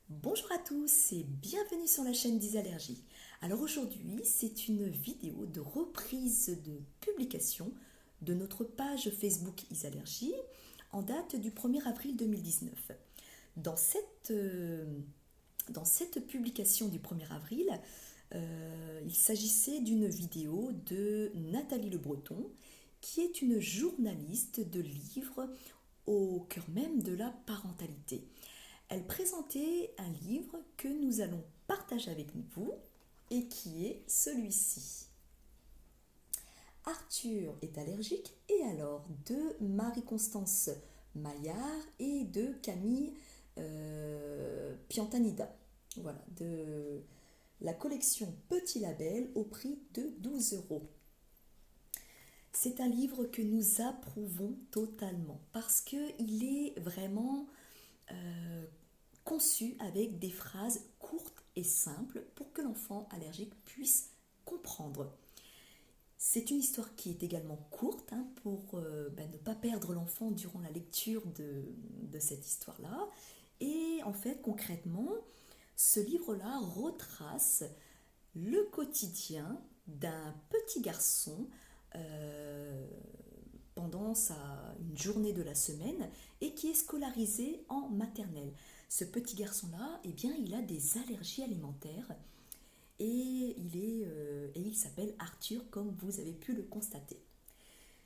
Bonjour à tous et bienvenue sur la chaîne d'Isallergie. Alors aujourd'hui, c'est une vidéo de reprise de publication de notre page Facebook Isallergie en date du 1er avril 2019. Dans cette, euh, dans cette publication du 1er avril, il s'agissait d'une vidéo de Nathalie Le Breton, qui est une journaliste de livres au cœur même de la parentalité. Elle présentait un livre que nous allons partager avec vous et qui est celui-ci. Arthur est allergique et alors de Marie-Constance Maillard et de Camille Piantanida. Voilà, de la collection Petit Label au prix de 12 €. C'est un livre que nous approuvons totalement parce qu'il est vraiment euh, conçu avec des phrases courtes et simples pour que l'enfant allergique puisse comprendre. C'est une histoire qui est également courte pour ne pas perdre l'enfant durant la lecture de cette histoire-là. Et en fait, concrètement, ce livre-là retrace le quotidien d'un petit garçon euh, pendant une journée de la semaine et qui est scolarisé en maternelle. Ce petit garçon-là, eh bien, il a des allergies alimentaires et il s'appelle Arthur, comme vous avez pu le constater.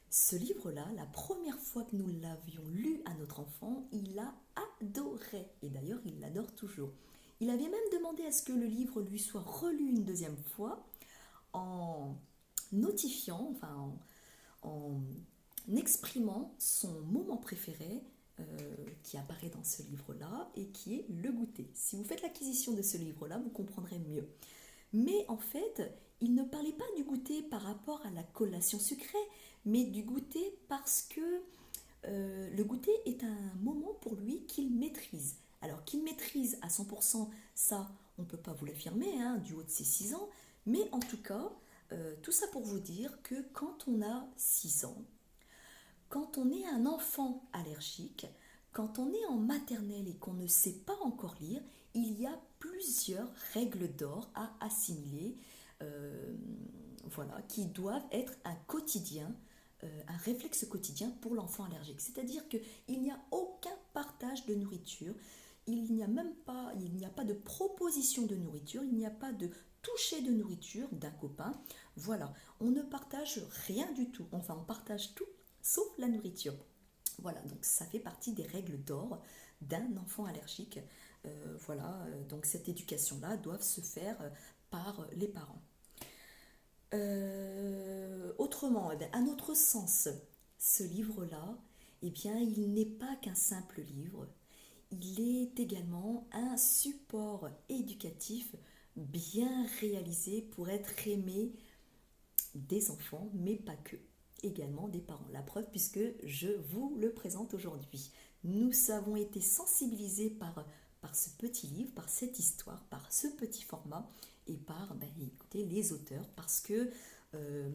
Ce livre-là, la première fois que nous l'avions lu à notre enfant, il l'a adoré. Et d'ailleurs, il l'adore toujours. Il avait même demandé à ce que le livre lui soit relu une deuxième fois en notifiant, en exprimant son moment préféré qui apparaît dans ce livre-là et qui est le goûter. Si vous faites l'acquisition de ce livre-là, vous comprendrez mieux. Mais en fait, il ne parlait pas du goûter par rapport à la collation sucrée, mais du goûter parce que le goûter est un moment pour lui qu'il maîtrise. Alors qu'il maîtrise à 100%, ça, on ne peut pas vous l'affirmer, du haut de ses 6 ans, mais en tout cas, tout ça pour vous dire que quand on a 6 ans, quand on est un enfant allergique, quand on est en maternelle et qu'on ne sait pas encore lire, il y a plusieurs règles d'or à assimiler, euh, voilà, qui doivent être un quotidien, un réflexe quotidien pour l'enfant allergique. C'est-à-dire qu'il n'y a aucun partage de nourriture, il n'y a pas de proposition de nourriture, il n'y a pas de toucher de nourriture d'un copain. Voilà, on ne partage rien du tout. Enfin, on partage tout sauf la nourriture. Voilà, donc ça fait partie des règles d'or d'un enfant allergique. Donc cette éducation-là doit se faire par les parents. Autrement, à notre sens, ce livre-là, eh bien, il n'est pas qu'un simple livre. Il est également un support éducatif bien réalisé pour être aimé des enfants, mais pas que, également des parents. La preuve, puisque je vous le présente aujourd'hui. Nous avons été sensibilisés par ce petit livre, par cette histoire, par ce petit format et par écoutez, les auteurs, parce que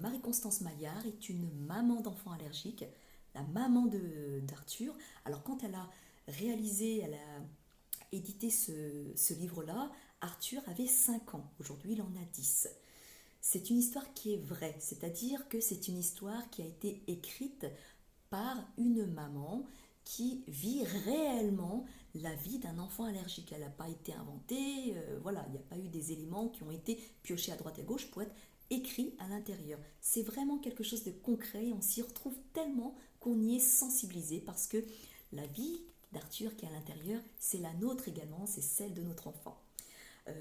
Marie-Constance Maillard est une maman d'enfants allergiques, la maman d'Arthur. Alors quand elle a édité ce livre-là, Arthur avait 5 ans. Aujourd'hui, il en a 10. C'est une histoire qui est vraie, c'est-à-dire que c'est une histoire qui a été écrite par une maman qui vit réellement la vie d'un enfant allergique. Elle n'a pas été inventée, voilà, il n'y a pas eu des éléments qui ont été piochés à droite et à gauche pour être écrits à l'intérieur. C'est vraiment quelque chose de concret et on s'y retrouve tellement qu'on y est sensibilisé parce que la vie d'Arthur qui est à l'intérieur, c'est la nôtre également, c'est celle de notre enfant.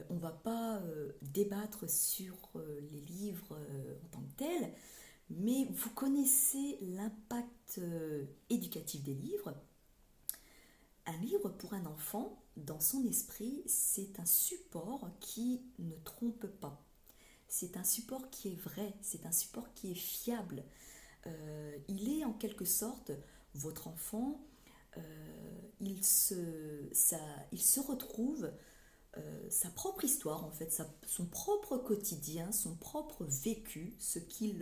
On ne va pas débattre sur les livres en tant que tels, mais vous connaissez l'impact éducatif des livres. Un livre pour un enfant, dans son esprit, c'est un support qui ne trompe pas. C'est un support qui est vrai, c'est un support qui est fiable. Il est en quelque sorte votre enfant, il se retrouve sa propre histoire en fait, son propre quotidien, son propre vécu, ce qu'il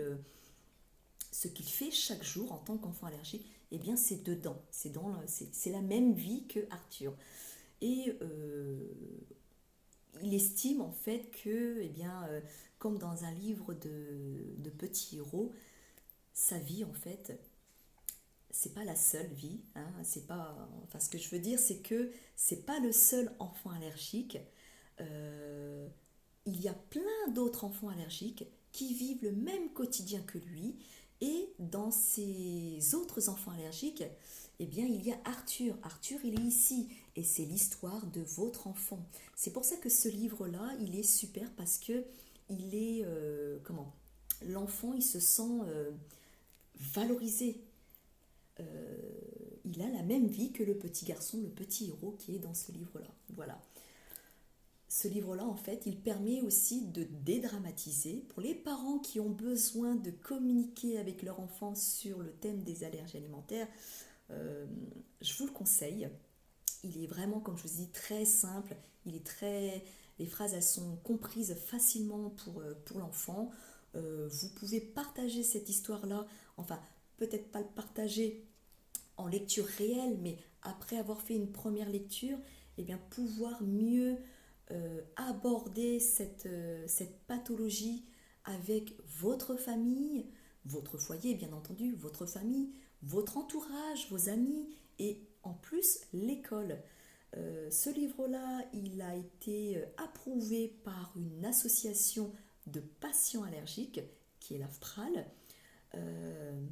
fait chaque jour en tant qu'enfant allergique, eh bien c'est dedans, c'est la même vie que Arthur. Et il estime en fait que, eh bien, comme dans un livre de petits héros, sa vie en fait, c'est pas la seule vie, hein, c'est pas, enfin ce que je veux dire c'est que c'est pas le seul enfant allergique. Euh, il y a plein d'autres enfants allergiques qui vivent le même quotidien que lui, et dans ces autres enfants allergiques, eh bien il y a Arthur. Arthur, il est ici et c'est l'histoire de votre enfant. C'est pour ça que ce livre-là, il est super parce que il est comment, l'enfant, il se sent valorisé. Il a la même vie que le petit garçon, le petit héros qui est dans ce livre-là. Voilà. Ce livre-là, en fait, il permet aussi de dédramatiser pour les parents qui ont besoin de communiquer avec leur enfant sur le thème des allergies alimentaires. euh, je vous le conseille. Il est vraiment, comme je vous dis, très simple. Il est très, les phrases, elles sont comprises facilement pour l'enfant. Vous pouvez partager cette histoire-là. Enfin, peut-être pas le partager en lecture réelle, mais après avoir fait une première lecture, eh bien, pouvoir mieux aborder cette pathologie avec votre famille, votre foyer bien entendu, votre famille, votre entourage, vos amis et en plus l'école. Ce livre-là, il a été approuvé par une association de patients allergiques qui est l'AFPRAL, euh,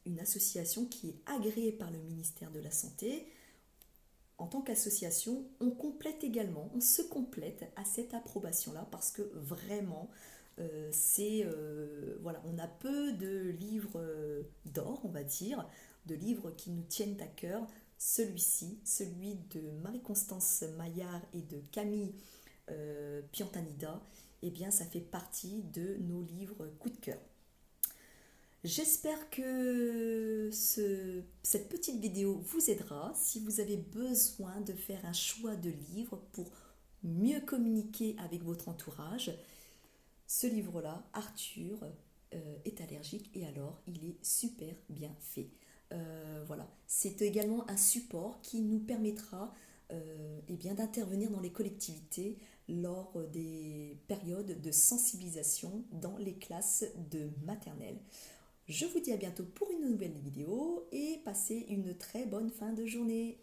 une association qui est agréée par le ministère de la Santé. En tant qu'association, on complète également, on se complète à cette approbation-là parce que vraiment, voilà, on a peu de livres d'or, on va dire, de livres qui nous tiennent à cœur. Celui-ci, celui de Marie-Constance Maillard et de Camille Piantanida, eh bien, ça fait partie de nos livres coup de cœur. J'espère que cette petite vidéo vous aidera si vous avez besoin de faire un choix de livre pour mieux communiquer avec votre entourage. Ce livre-là, Arthur est allergique et alors il est super bien fait. Voilà, c'est également un support qui nous permettra eh bien, d'intervenir dans les collectivités lors des périodes de sensibilisation dans les classes de maternelle. Je vous dis à bientôt pour une nouvelle vidéo et passez une très bonne fin de journée.